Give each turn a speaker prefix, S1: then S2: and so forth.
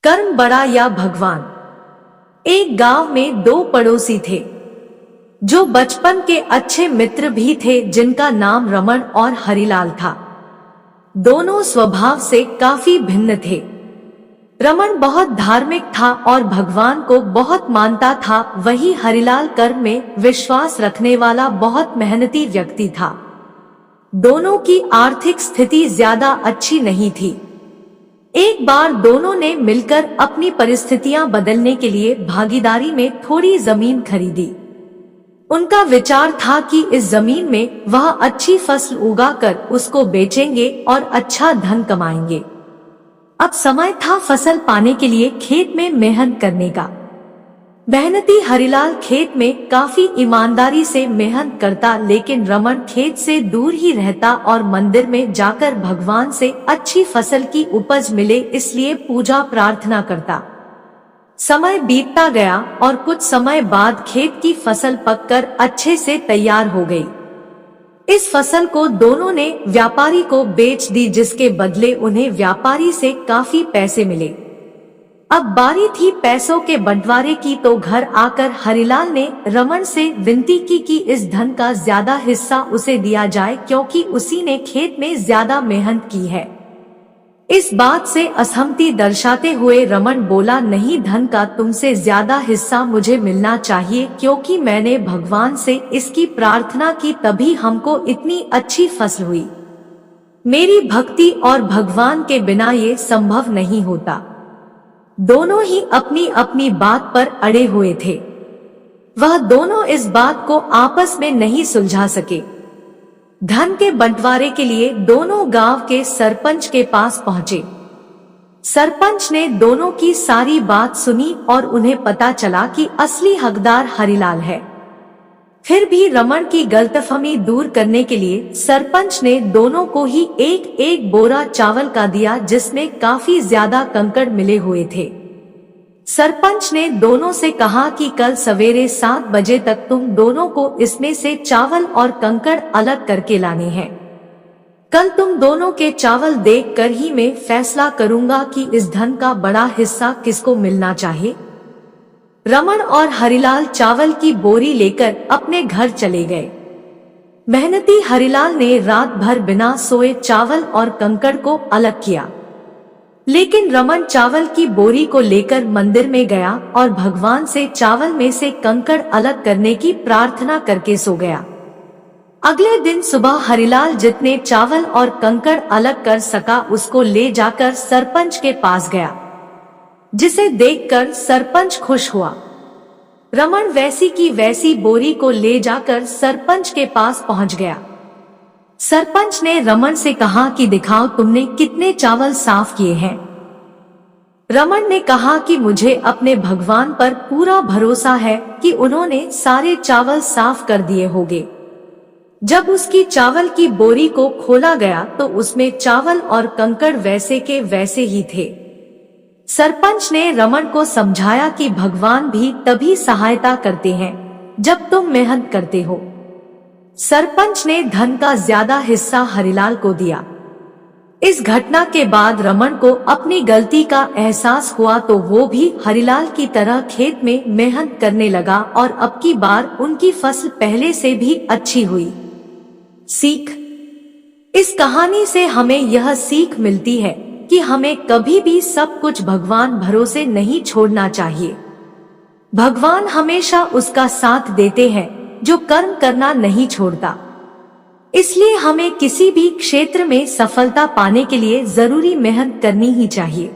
S1: कर्म बड़ा या भगवान। एक गांव में दो पड़ोसी थे जो बचपन के अच्छे मित्र भी थे, जिनका नाम रमन और हरिलाल था। दोनों स्वभाव से काफी भिन्न थे। रमन बहुत धार्मिक था और भगवान को बहुत मानता था, वही हरिलाल कर्म में विश्वास रखने वाला बहुत मेहनती व्यक्ति था। दोनों की आर्थिक स्थिति ज्यादा अच्छी नहीं थी। एक बार दोनों ने मिलकर अपनी परिस्थितियां बदलने के लिए भागीदारी में थोड़ी जमीन खरीदी। उनका विचार था कि इस जमीन में वह अच्छी फसल उगाकर उसको बेचेंगे और अच्छा धन कमाएंगे। अब समय था फसल पाने के लिए खेत में मेहनत करने का। मेहनती हरिलाल खेत में काफी ईमानदारी से मेहनत करता, लेकिन रमन खेत से दूर ही रहता और मंदिर में जाकर भगवान से अच्छी फसल की उपज मिले इसलिए पूजा प्रार्थना करता। समय बीतता गया और कुछ समय बाद खेत की फसल पककर अच्छे से तैयार हो गई। इस फसल को दोनों ने व्यापारी को बेच दी, जिसके बदले उन्हें व्यापारी से काफी पैसे मिले। अब बारी थी पैसों के बंटवारे की, तो घर आकर हरिलाल ने रमन से विनती की कि इस धन का ज्यादा हिस्सा उसे दिया जाए, क्योंकि उसी ने खेत में ज्यादा मेहनत की है। इस बात से असहमति दर्शाते हुए रमन बोला, नहीं, धन का तुमसे ज्यादा हिस्सा मुझे मिलना चाहिए, क्योंकि मैंने भगवान से इसकी प्रार्थना की, तभी हमको इतनी अच्छी फसल हुई। मेरी भक्ति और भगवान के बिना ये संभव नहीं होता। दोनों ही अपनी अपनी बात पर अड़े हुए थे। वह दोनों इस बात को आपस में नहीं सुलझा सके। धन के बंटवारे के लिए दोनों गांव के सरपंच के पास पहुंचे। सरपंच ने दोनों की सारी बात सुनी और उन्हें पता चला कि असली हकदार हरिलाल है। फिर भी रमन की गलतफहमी दूर करने के लिए सरपंच ने दोनों को ही एक एक बोरा चावल का दिया, जिसमें काफी ज्यादा कंकड़ मिले हुए थे। सरपंच ने दोनों से कहा कि कल सवेरे 7 बजे तक तुम दोनों को इसमें से चावल और कंकड़ अलग करके लाने हैं। कल तुम दोनों के चावल देखकर ही मैं फैसला करूंगा कि इस धन का बड़ा हिस्सा किसको मिलना चाहिए। रमन और हरिलाल चावल की बोरी लेकर अपने घर चले गए। मेहनती हरिलाल ने रात भर बिना सोए चावल और कंकड़ को अलग किया, लेकिन रमन चावल की बोरी को लेकर मंदिर में गया और भगवान से चावल में से कंकड़ अलग करने की प्रार्थना करके सो गया। अगले दिन सुबह हरिलाल जितने चावल और कंकड़ अलग कर सका उसको ले जाकर सरपंच के पास गया, जिसे देखकर सरपंच खुश हुआ। रमन वैसी की वैसी बोरी को ले जाकर सरपंच के पास पहुंच गया। सरपंच ने रमन से कहा कि दिखाओ तुमने कितने चावल साफ किए हैं। रमन ने कहा कि मुझे अपने भगवान पर पूरा भरोसा है कि उन्होंने सारे चावल साफ कर दिए होंगे। जब उसकी चावल की बोरी को खोला गया तो उसमें चावल और कंकड़ वैसे के वैसे ही थे। सरपंच ने रमन को समझाया कि भगवान भी तभी सहायता करते हैं जब तुम मेहनत करते हो। सरपंच ने धन का ज्यादा हिस्सा हरिलाल को दिया। इस घटना के बाद रमन को अपनी गलती का एहसास हुआ, तो वो भी हरिलाल की तरह खेत में मेहनत करने लगा और अब की बार उनकी फसल पहले से भी अच्छी हुई। सीख। इस कहानी से हमें यह सीख मिलती है कि हमें कभी भी सब कुछ भगवान भरोसे नहीं छोड़ना चाहिए। भगवान हमेशा उसका साथ देते हैं जो कर्म करना नहीं छोड़ता। इसलिए हमें किसी भी क्षेत्र में सफलता पाने के लिए जरूरी मेहनत करनी ही चाहिए।